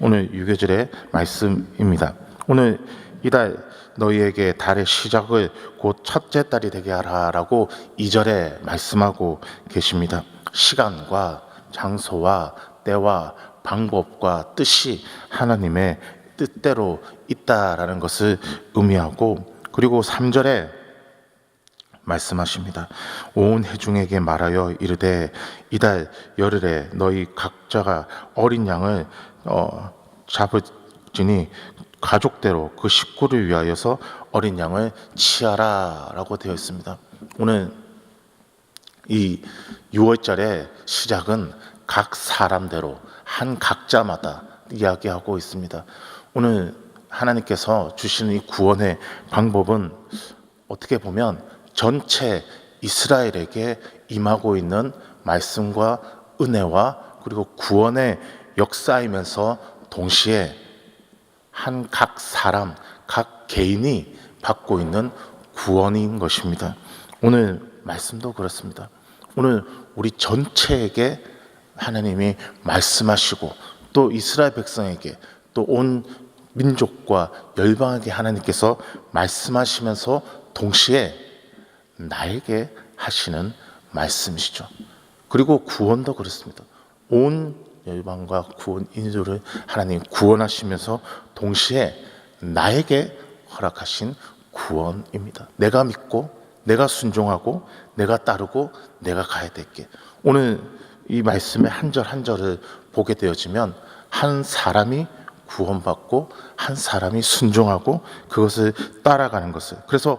오늘 유교절의 말씀입니다. 오늘 이달 너희에게 달의 시작을 곧 첫째 달이 되게 하라라고 2절에 말씀하고 계십니다. 시간과 장소와 때와 방법과 뜻이 하나님의 뜻대로 있다라는 것을 의미하고, 그리고 3절에 말씀하십니다. 온 회중에게 말하여 이르되 이달 열흘에 너희 각자가 어린 양을 잡을지니 가족대로 그 식구를 위하여서 어린 양을 치하라 라고 되어 있습니다. 오늘 이 6월절의 시작은 각 사람대로 한 각자마다 이야기하고 있습니다. 오늘 하나님께서 주시는 이 구원의 방법은 어떻게 보면 전체 이스라엘에게 임하고 있는 말씀과 은혜와 그리고 구원의 역사이면서 동시에 한 각 사람, 각 개인이 받고 있는 구원인 것입니다. 오늘 말씀도 그렇습니다. 오늘 우리 전체에게 하나님이 말씀하시고, 또 이스라엘 백성에게, 또 온 민족과 열방에게 하나님께서 말씀하시면서 동시에 나에게 하시는 말씀이시죠. 그리고 구원도 그렇습니다. 온 열방과 구원 인류를 하나님 구원하시면서 동시에 나에게 허락하신 구원입니다. 내가 믿고 내가 순종하고 내가 따르고 내가 가야 될 길. 오늘 이 말씀의 한 절 한 절을 보게 되어지면 한 사람이 구원받고 한 사람이 순종하고 그것을 따라가는 것을, 그래서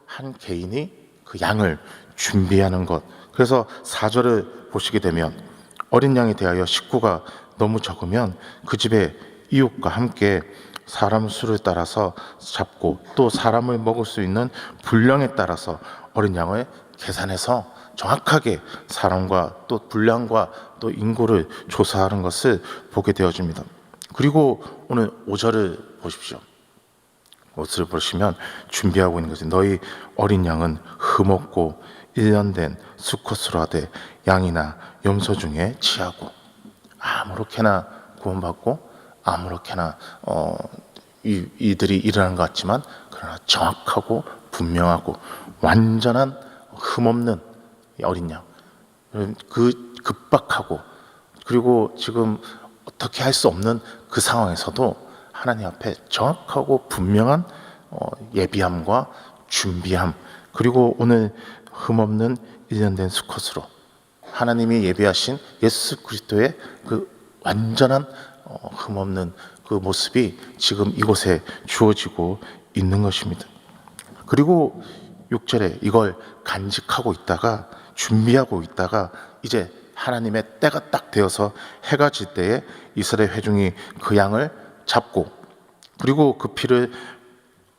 한 개인이 그 양을 준비하는 것. 그래서 4절을 보시게 되면 어린 양에 대하여 식구가 너무 적으면 그 집의 이웃과 함께 사람 수를 따라서 잡고, 또 사람을 먹을 수 있는 분량에 따라서 어린 양을 계산해서 정확하게 사람과 또 분량과 또 인구를 조사하는 것을 보게 되어집니다. 그리고 오늘 5절을 보십시오. 5절을 보시면 준비하고 있는 것이 너희 어린 양은 흠없고 1년 된 수컷으로 하되 양이나 염소 중에 치하고. 아무렇게나 구원받고 아무렇게나 이들이 일어나는 것 같지만, 그러나 정확하고 분명하고 완전한 흠없는 어린 양, 그 급박하고 그리고 지금 어떻게 할 수 없는 그 상황에서도 하나님 앞에 정확하고 분명한 예비함과 준비함, 그리고 오늘 흠없는 1년 된 수컷으로 하나님이 예비하신 예수 그리스도의 그 완전한 흠없는 그 모습이 지금 이곳에 주어지고 있는 것입니다. 그리고 6절에 이걸 간직하고 있다가 준비하고 있다가 이제 하나님의 때가 딱 되어서 해가 질 때에 이스라엘 회중이 그 양을 잡고, 그리고 그 피를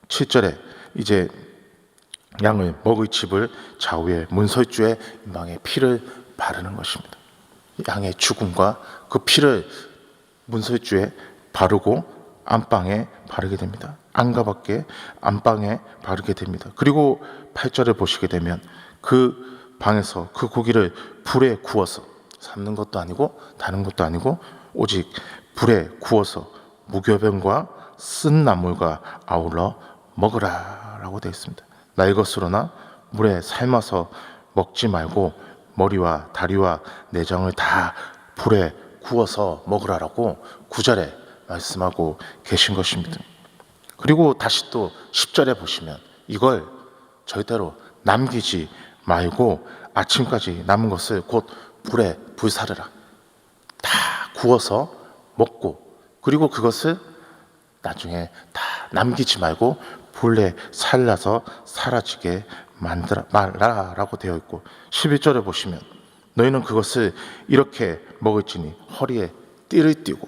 7절에 이제 양을 먹을 집을 좌우에 문설주의 망에 피를 바르는 것입니다. 양의 죽음과 그 피를 문설주에 바르고 안방에 바르게 됩니다. 안과 밖에 안방에 바르게 됩니다. 그리고 8절을 보시게 되면 그 방에서 그 고기를 불에 구워서, 삶는 것도 아니고 다른 것도 아니고 오직 불에 구워서 무교병과 쓴 나물과 아울러 먹으라 라고 되어 있습니다. 날 것으로나 물에 삶아서 먹지 말고 머리와 다리와 내장을 다 불에 구워서 먹으라라고 9절에 말씀하고 계신 것입니다. 그리고 다시 또 10절에 보시면 이걸 절대로 남기지 말고 아침까지 남은 것을 곧 불에 불사르라. 다 구워서 먹고, 그리고 그것을 나중에 다 남기지 말고 불에 살라서 사라지게 말라라고 되어 있고, 11절에 보시면 너희는 그것을 이렇게 먹을지니 허리에 띠를 띠고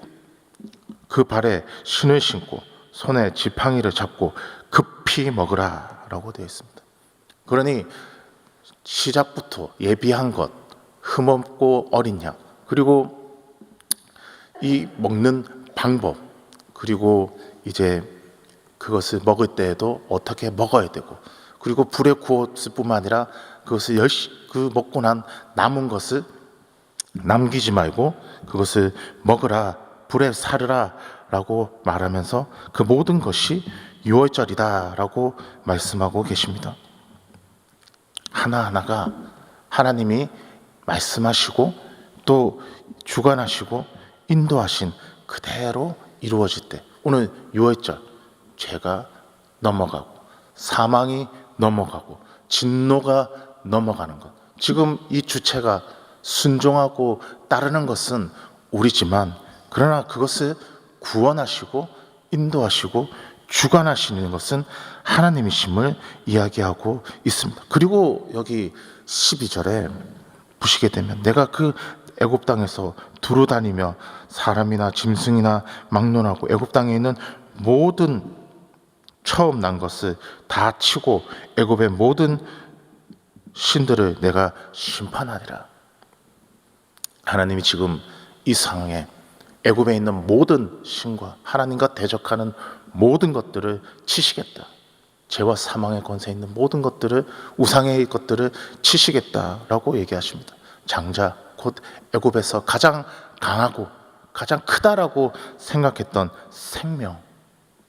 그 발에 신을 신고 손에 지팡이를 잡고 급히 먹으라 라고 되어 있습니다. 그러니 시작부터 예비한 것, 흠없고 어린 양, 그리고 이 먹는 방법, 그리고 이제 그것을 먹을 때에도 어떻게 먹어야 되고, 그리고 불에 구웠을 뿐만 아니라 그것을 그 먹고 난 남은 것을 남기지 말고 그것을 먹으라, 불에 사르라 라고 말하면서 그 모든 것이 유월절이다 라고 말씀하고 계십니다. 하나하나가 하나님이 말씀하시고 또 주관하시고 인도하신 그대로 이루어질 때, 오늘 유월절, 죄가 넘어가고 사망이 넘어가고 진노가 넘어가는 것, 지금 이 주체가 순종하고 따르는 것은 우리지만, 그러나 그것을 구원하시고 인도하시고 주관하시는 것은 하나님이심을 이야기하고 있습니다. 그리고 여기 12절에 보시게 되면, 내가 그 애굽 땅에서 두루 다니며 사람이나 짐승이나 막론하고 애굽 땅에 있는 모든 처음 난 것을 다 치고 애굽의 모든 신들을 내가 심판하리라. 하나님이 지금 이 상황에 애굽에 있는 모든 신과 하나님과 대적하는 모든 것들을 치시겠다. 죄와 사망의 권세에 있는 모든 것들을, 우상의 것들을 치시겠다라고 얘기하십니다. 장자, 곧 애굽에서 가장 강하고 가장 크다라고 생각했던 생명,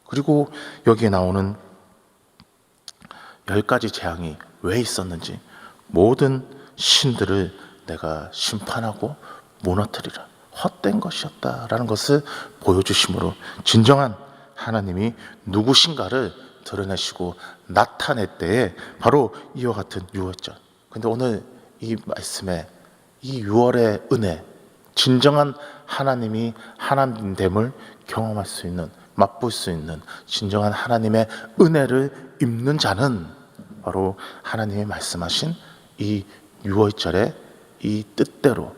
그리고 여기에 나오는 10가지 재앙이 왜 있었는지, 모든 신들을 내가 심판하고 무너뜨리라. 헛된 것이었다라는 것을 보여주심으로 진정한 하나님이 누구신가를 드러내시고 나타낼 때에 바로 이와 같은 유월절. 근데 오늘 이 말씀에 이 유월의 은혜, 진정한 하나님이 하나님됨을 경험할 수 있는, 맛볼 수 있는 진정한 하나님의 은혜를 입는 자는 바로 하나님이 말씀하신 이 유월절의 이 뜻대로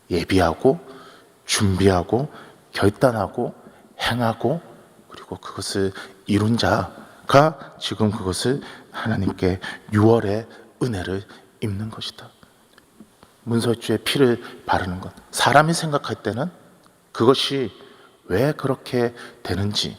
예비하고 준비하고 결단하고 행하고 그리고 그것을 이룬 자가 지금 그것을 하나님께 유월의 은혜를 입는 것이다. 문설주에 피를 바르는 것, 사람이 생각할 때는 그것이 왜 그렇게 되는지,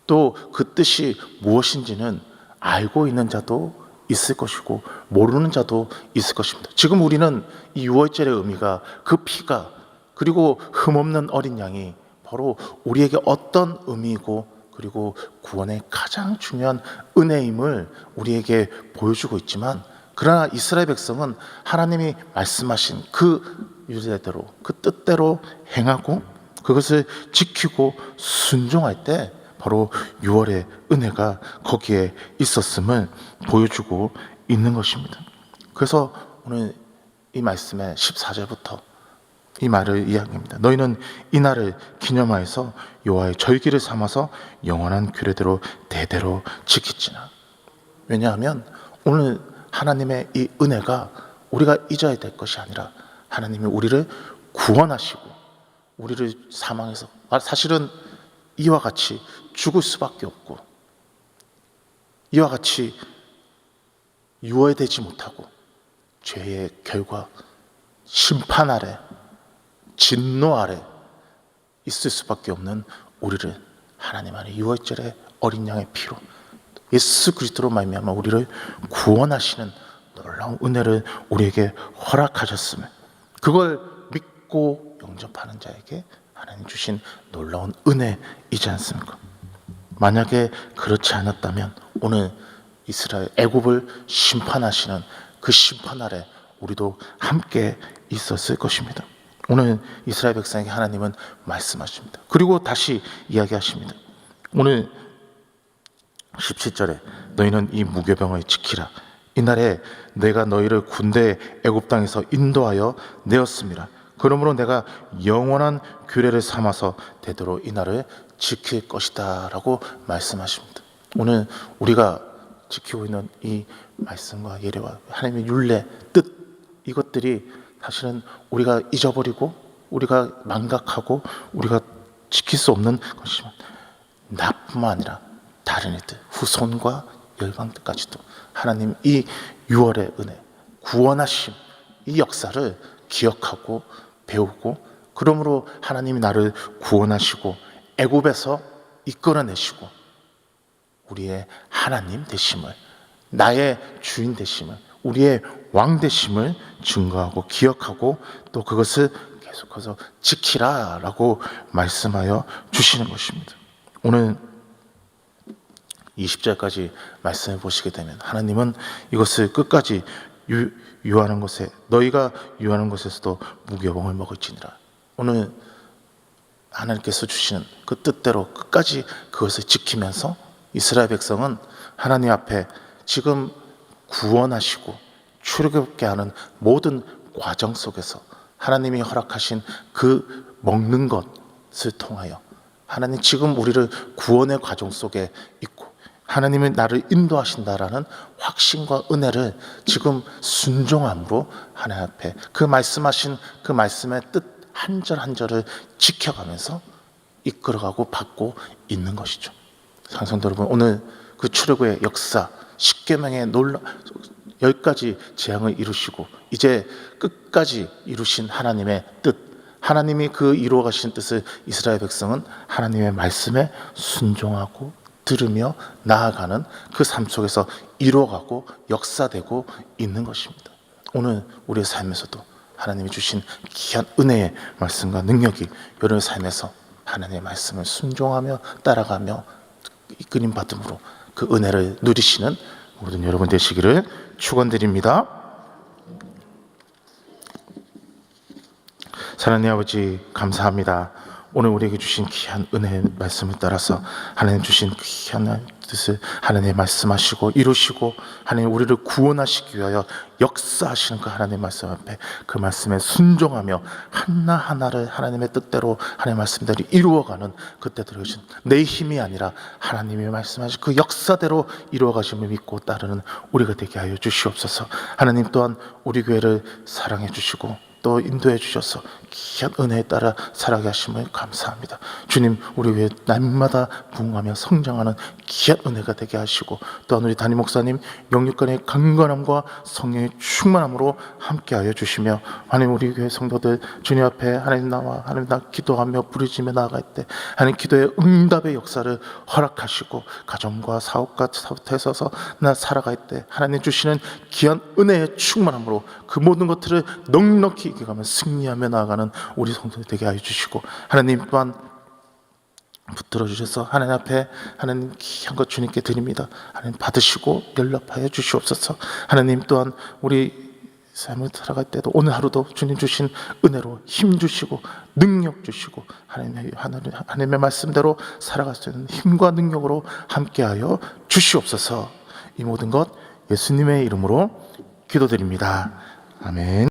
또 그 뜻이 무엇인지는 알고 있는 자도 있을 것이고 모르는 자도 있을 것입니다. 지금 우리는 이 유월절의 의미가, 그 피가, 그리고 흠없는 어린 양이 바로 우리에게 어떤 의미이고 그리고 구원의 가장 중요한 은혜임을 우리에게 보여주고 있지만, 그러나 이스라엘 백성은 하나님이 말씀하신 그 유대대로, 그 뜻대로 행하고 그것을 지키고 순종할 때 바로 유월의 은혜가 거기에 있었음을 보여주고 있는 것입니다. 그래서 오늘 이 말씀의 14절부터 이 말을 이야기합니다. 너희는 이 날을 기념하여서 여호와의 절기를 삼아서 영원한 규례대로 대대로 지키지나. 왜냐하면 오늘 하나님의 이 은혜가 우리가 잊어야 될 것이 아니라, 하나님이 우리를 구원하시고 우리를 사망해서, 사실은 이와 같이 죽을 수밖에 없고 이와 같이 유월되지 못하고 죄의 결과, 심판 아래, 진노 아래 있을 수밖에 없는 우리를 하나님 안에 유월절의 어린 양의 피로, 예수 그리스도로 말미암아 우리를 구원하시는 놀라운 은혜를 우리에게 허락하셨음을, 그걸 믿고 영접하는 자에게 하나님 주신 놀라운 은혜이지 않습니까? 만약에 그렇지 않았다면 오늘 이스라엘 애굽을 심판하시는 그 심판 아래 우리도 함께 있었을 것입니다. 오늘 이스라엘 백성에게 하나님은 말씀하십니다. 그리고 다시 이야기하십니다. 오늘 17절에 너희는 이 무교병을 지키라. 이날에 내가 너희를 군대 애굽 땅에서 인도하여 내었습니다. 그러므로 내가 영원한 규례를 삼아서 되도록 이날을 지킬 것이다 라고 말씀하십니다. 오늘 우리가 지키고 있는 이 말씀과 예례와 하나님의 율례, 뜻, 이것들이 사실은 우리가 잊어버리고 우리가 망각하고 우리가 지킬 수 없는 것이지만, 나뿐만 아니라 다른 이들, 후손과 열방들까지도 하나님 이 유월의 은혜, 구원하심, 이 역사를 기억하고 배우고, 그러므로 하나님이 나를 구원하시고 애굽에서 이끌어내시고 우리의 하나님 되심을, 나의 주인 되심을, 우리의 왕 되심을 증거하고 기억하고 또 그것을 계속해서 지키라라고 말씀하여 주시는 것입니다. 오늘 20절까지 말씀해 보시게 되면 하나님은 이것을 끝까지 유하는 것에 너희가 유하는 것에서도 무교봉을 먹을지니라. 오늘 하나님께서 주시는 그 뜻대로 끝까지 그것을 지키면서 이스라엘 백성은 하나님 앞에 지금 구원하시고 출애굽게 하는 모든 과정 속에서 하나님이 허락하신 그 먹는 것을 통하여 하나님 지금 우리를 구원의 과정 속에 있고 하나님이 나를 인도하신다라는 확신과 은혜를 지금 순종함으로 하나님 앞에 그 말씀하신 그 말씀의 뜻 한 절 한 절을 지켜가면서 이끌어가고 받고 있는 것이죠. 상성도 여러분, 오늘 그 출애굽의 역사 10계명의 10가지 재앙을 이루시고 이제 끝까지 이루신 하나님의 뜻, 하나님이 그 이루어 가신 뜻을 이스라엘 백성은 하나님의 말씀에 순종하고 들으며 나아가는 그 삶 속에서 이루어가고 역사되고 있는 것입니다. 오늘 우리의 삶에서도 하나님이 주신 귀한 은혜의 말씀과 능력이 여러분의 삶에서 하나님의 말씀을 순종하며 따라가며 이끌림 받음으로 그 은혜를 누리시는 모든 여러분 되시기를 축원드립니다. 사랑하는 아버지, 감사합니다. 오늘 우리에게 주신 귀한 은혜의 말씀을 따라서 하나님 주신 귀한 뜻을 하나님 말씀하시고 이루시고 하나님 우리를 구원하시기 위하여 역사하시는 그 하나님의 말씀 앞에 그 말씀에 순종하며 하나하나를 하나님의 뜻대로 하나님의 말씀대로 이루어가는 그때대로 내 힘이 아니라 하나님이 말씀하신 그 역사대로 이루어가심을 믿고 따르는 우리가 되게 하여 주시옵소서. 하나님 또한 우리 교회를 사랑해 주시고 또 인도해 주셔서 귀한 은혜에 따라 살아가게 하심을 감사합니다. 주님, 우리 교회 날마다 부흥하며 성장하는 귀한 은혜가 되게 하시고 또한 우리 담임 목사님 영육간의 강건함과 성령의 충만함으로 함께하여 주시며 하나님 우리 교회 성도들 주님 앞에 하나님 나와 하나님 나 기도하며 부르짖으며 나아갈 때 하나님 기도의 응답의 역사를 허락하시고 가정과 사업과 사업에 서서 나 살아갈 때 하나님 주시는 귀한 은혜의 충만함으로 그 모든 것들을 넉넉히 이겨가며 승리하며 나아가는 우리 성도들 되게 하여 주시고 하나님 또한 붙들어 주셔서 하나님 앞에 하나님 귀한 것 주님께 드립니다. 하나님 받으시고 연락하여 주시옵소서. 하나님 또한 우리 삶을 살아갈 때도 오늘 하루도 주님 주신 은혜로 힘 주시고 능력 주시고 하나님의 말씀대로 살아갈 수 있는 힘과 능력으로 함께하여 주시옵소서. 이 모든 것 예수님의 이름으로 기도드립니다. 아멘.